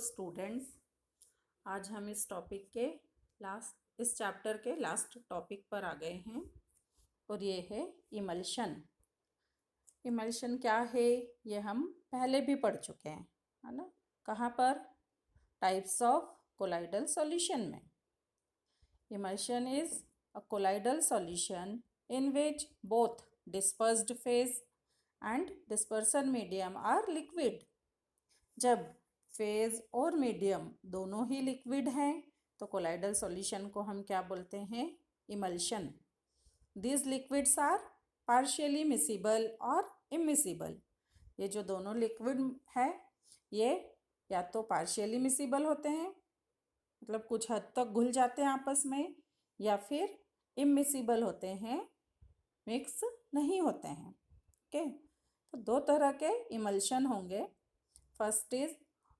Students, आज हम इस चैप्टर के लास्ट टॉपिक पर आ गए हैं और ये है इमल्शन। इमल्शन क्या है ये हम पहले भी पढ़ चुके हैं, है ना। कहाँ पर? टाइप्स ऑफ कोलाइडल सॉल्यूशन में। Emulsion is a colloidal solution in which both dispersed phase and dispersion medium are liquid. जब फेज और मीडियम दोनों ही लिक्विड हैं तो कोलाइडल सॉल्यूशन को हम क्या बोलते हैं? Emulsion. This liquids are partially miscible और इमिसिबल। ये जो दोनों लिक्विड है ये या तो पार्शियली मिसिबल होते हैं, मतलब कुछ हद तक घुल जाते हैं आपस में, या फिर इमिसिबल होते हैं, मिक्स नहीं होते हैं। ओके, तो दो तरह के इमल्शन होंगे। First is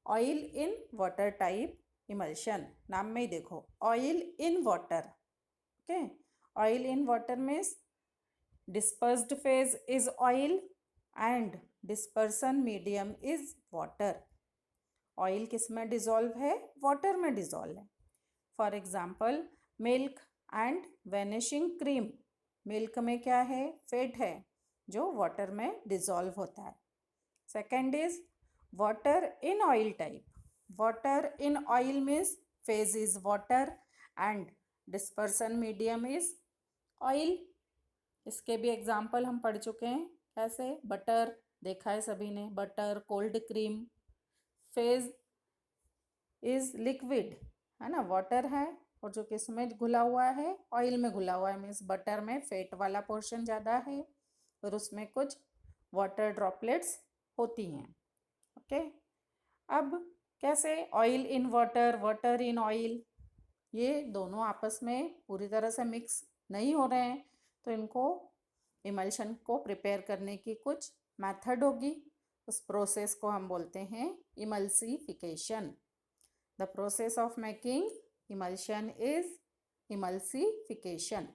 oil in water type emulsion. नाम में ही देखो, oil in water. Okay, oil in water means dispersed phase is oil and dispersion medium is water. Oil किस में डिजॉल्व है? वाटर में डिजॉल्व है। For example milk and vanishing cream. Milk में क्या है? फैट है जो वाटर में डिजॉल्व होता है। Second is water in oil type. Water in oil means phase is water and dispersion medium is oil. इसके भी एग्जाम्पल हम पढ़ चुके हैं। कैसे? बटर देखा है सभी ने, butter, cold cream. Phase is liquid, है ना, वाटर है, और जो किस में घुला हुआ है? ऑयल में घुला हुआ है। मीन्स बटर में फैट वाला पोर्शन ज़्यादा है और उसमें कुछ वाटर ड्रॉपलेट्स होती हैं। ओके, अब कैसे? Oil in water, water in oil, ये दोनों आपस में पूरी तरह से मिक्स नहीं हो रहे हैं, तो इनको इमल्शन को प्रिपेयर करने की कुछ मेथड होगी। उस प्रोसेस को हम बोलते हैं emulsification. The process of making emulsion is emulsification.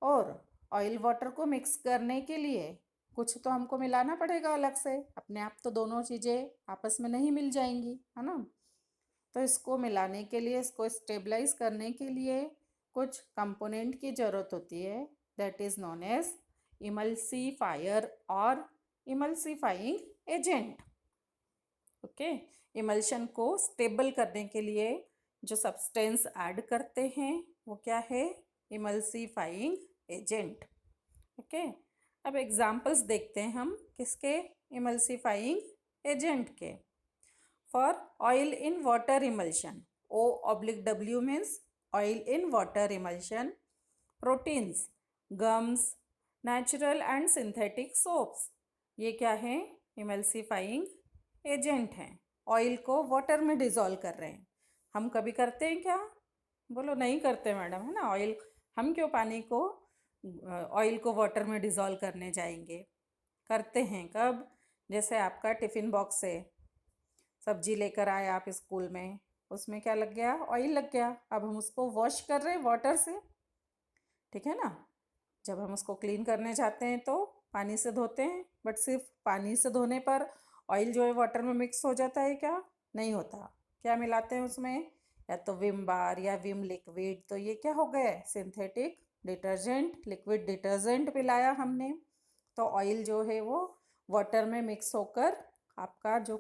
और ऑयल वाटर को मिक्स करने के लिए कुछ तो हमको मिलाना पड़ेगा अलग से। अपने आप तो दोनों चीज़ें आपस में नहीं मिल जाएंगी, है ना। तो इसको मिलाने के लिए, इसको स्टेबलाइज करने के लिए कुछ कंपोनेंट की ज़रूरत होती है, that is known as emulsifier और इमल्सीफाइंग एजेंट। ओके, इमल्शन को स्टेबल करने के लिए जो सब्सटेंस ऐड करते हैं वो क्या है? Emulsifying agent. ओके, अब एग्जाम्पल्स देखते हैं हम किसके? इमल्सिफाइंग एजेंट के। For oil in water emulsion, O/W means oil in water emulsion, proteins, gums, natural and synthetic soaps, ये क्या है? इमल्सिफाइंग एजेंट हैं। ऑयल को वाटर में डिजॉल्व कर रहे हैं। हम कभी करते हैं क्या? बोलो नहीं करते मैडम, है ना। ऑयल, हम क्यों पानी को, ऑयल को वाटर में डिज़ोल्व करने जाएंगे? करते हैं कब? जैसे आपका टिफ़िन बॉक्स से सब्जी लेकर आए आप स्कूल में, उसमें क्या लग गया? ऑयल लग गया। अब हम उसको वॉश कर रहे हैं वाटर से, ठीक है ना। जब हम उसको क्लीन करने जाते हैं तो पानी से धोते हैं, बट सिर्फ पानी से धोने पर ऑयल जो है वाटर में मिक्स हो जाता है क्या? नहीं होता। क्या मिलाते हैं उसमें? या तो विम बार या विम लिक्विड। तो ये क्या हो गया? सिंथेटिक डिटर्जेंट, लिक्विड डिटर्जेंट मिलाया हमने, तो ऑयल जो है वो वाटर में मिक्स होकर आपका जो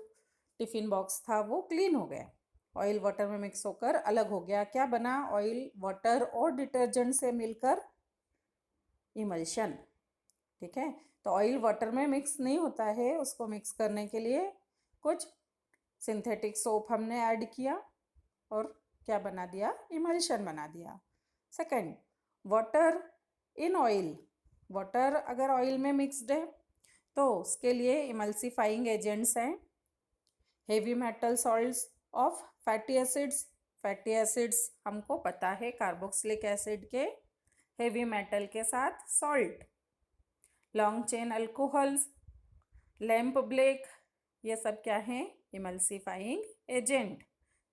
टिफ़िन बॉक्स था वो क्लीन हो गया। ऑयल वाटर में मिक्स होकर अलग हो गया। क्या बना? ऑयल वाटर और डिटर्जेंट से मिलकर इमल्शन। ठीक है, तो ऑयल वाटर में मिक्स नहीं होता है, उसको मिक्स करने के लिए कुछ सिंथेटिक सोप हमने ऐड किया और क्या बना दिया? इमल्शन बना दिया। Second, water in oil. Water अगर ऑयल में मिक्सड है तो उसके लिए इमल्सिफाइंग एजेंट्स हैं heavy metal salts of fatty acids. Fatty acids हमको पता है कार्बोक्सिलिक एसिड के हेवी मेटल के साथ salt, long chain alcohols, lamp black, ये सब क्या हैं? Emulsifying agent.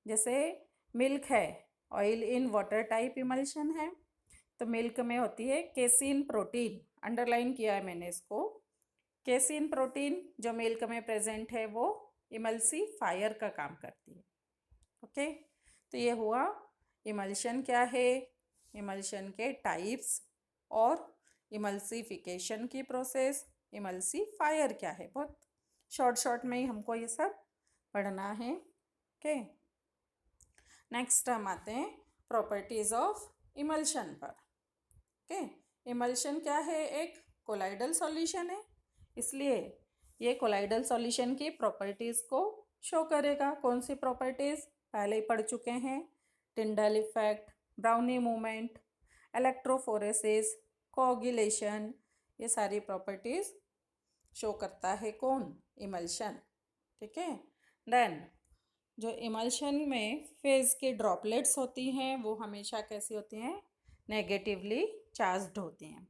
जैसे मिल्क है, oil in water type emulsion है, तो मिल्क में होती है केसिन प्रोटीन। अंडरलाइन किया है मैंने इसको। केसिन प्रोटीन जो मिल्क में प्रेजेंट है वो इमल्सीफायर का काम करती है। ओके, तो ये हुआ इमल्शन क्या है, इमल्शन के टाइप्स और इमल्सिफिकेशन की प्रोसेस, इमल्सीफायर क्या है। बहुत शॉर्ट में ही हमको ये सब पढ़ना है। ओके, नेक्स्ट हम आते हैं प्रॉपर्टीज ऑफ इमल्शन पर। ओके, इमल्शन क्या है, एक कोलाइडल सॉल्यूशन है, इसलिए ये कोलाइडल सॉल्यूशन की प्रॉपर्टीज को शो करेगा। कौन सी प्रॉपर्टीज पहले ही पढ़ चुके हैं, Tyndall effect, brownie movement, electrophoresis, coagulation, ये सारी प्रॉपर्टीज शो करता है कौन, इमल्शन। ठीक है, देन जो इमल्शन में फेज की ड्रॉपलेट्स होती हैं वो हमेशा कैसी होती हैं, नेगेटिवली चार्ज्ड होती हैं।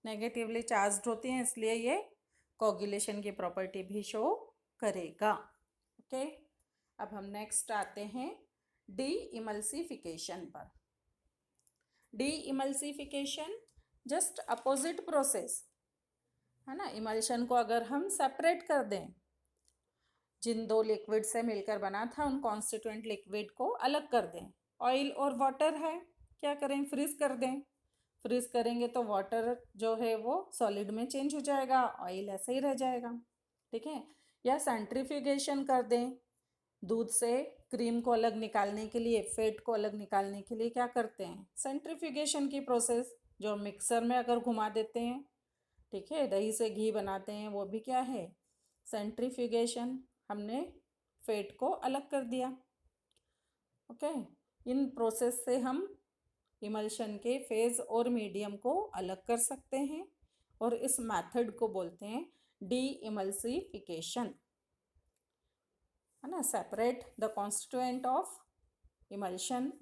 नेगेटिवली चार्ज्ड होती हैं, इसलिए ये कोगुलेशन की प्रॉपर्टी भी शो करेगा। ओके, अब हम नेक्स्ट आते हैं डी इमल्सिफिकेशन पर। D emulsification just opposite process है ना। इमल्शन को अगर हम सेपरेट कर दें, जिन दो लिक्विड से मिलकर बना था उन कॉन्स्टिट्यूएंट लिक्विड को अलग कर दें, ऑयल और वाटर है, क्या करें, फ्रीज कर दें। फ्रीज करेंगे तो वाटर जो है वो सॉलिड में चेंज हो जाएगा, ऑयल ऐसे ही रह जाएगा। ठीक है, या सेंट्रीफ्यूगेशन कर दें, दूध से क्रीम को अलग निकालने के लिए, फैट को अलग निकालने के लिए क्या करते हैं, सेंट्रीफ्यूगेशन की प्रोसेस, जो मिक्सर में अगर घुमा देते हैं। ठीक है, दही से घी बनाते हैं, वो भी क्या है, सेंट्रीफ्यूगेशन, हमने फैट को अलग कर दिया। ओके, इन प्रोसेस से हम इमल्शन के फेज और मीडियम को अलग कर सकते हैं और इस मेथड को बोलते हैं डी इमल्सिफिकेशन, है ना। Separate the constituent of emulsion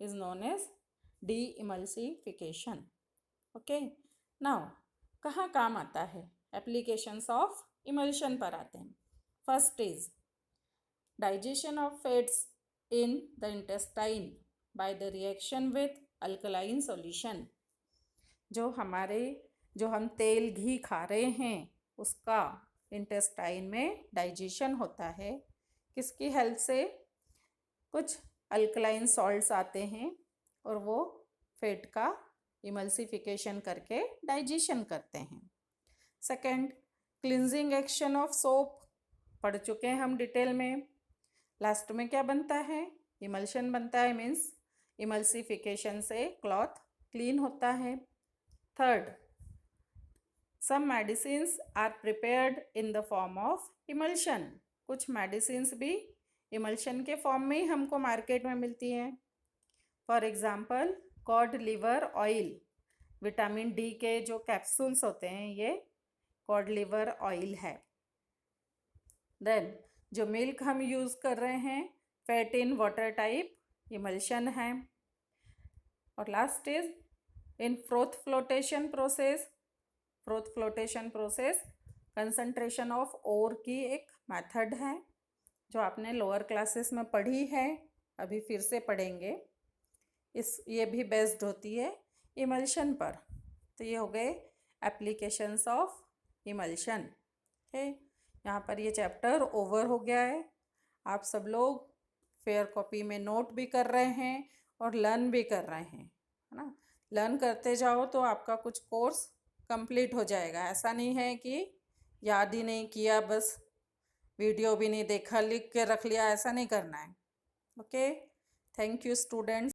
is known as demulsification. Okay, now कहाँ काम आता है, एप्लीकेशंस ऑफ इमल्शन पर आते हैं। First is digestion of fats in the intestine by the reaction with alkaline solution. जो हम तेल घी खा रहे हैं उसका इंटेस्टाइन में डाइजेशन होता है, किसकी हेल्प से, कुछ अल्कलाइन सॉल्ट्स आते हैं और वो फैट का इमल्सिफिकेशन करके डाइजेशन करते हैं। Second, cleansing action of soap, पढ़ चुके हैं हम डिटेल में। लास्ट में क्या बनता है, इमल्शन बनता है, मीन्स इमल्सिफिकेशन से क्लॉथ क्लीन होता है। Third, some medicines are prepared in the form of emulsion, कुछ मेडिसिन्स भी इमल्शन के फॉर्म में ही हमको मार्केट में मिलती हैं। For example cod liver oil, vitamin D के जो कैप्सूल्स होते हैं ये कॉड लिवर ऑयल है। देन जो मिल्क हम यूज़ कर रहे हैं fat in water type emulsion है। और last is in froth flotation process. Froth flotation process concentration of ore की एक मेथड है जो आपने लोअर क्लासेस में पढ़ी है, अभी फिर से पढ़ेंगे। ये भी बेस्ड होती है इमल्शन पर। तो ये हो गए एप्लीकेशंस ऑफ इमल्शन है। यहाँ पर ये चैप्टर ओवर हो गया है। आप सब लोग फेयर कॉपी में नोट भी कर रहे हैं और लर्न भी कर रहे हैं, है ना। लर्न करते जाओ तो आपका कुछ कोर्स कंप्लीट हो जाएगा। ऐसा नहीं है कि याद ही नहीं किया, बस वीडियो भी नहीं देखा, लिख के रख लिया, ऐसा नहीं करना है। Okay, thank you students.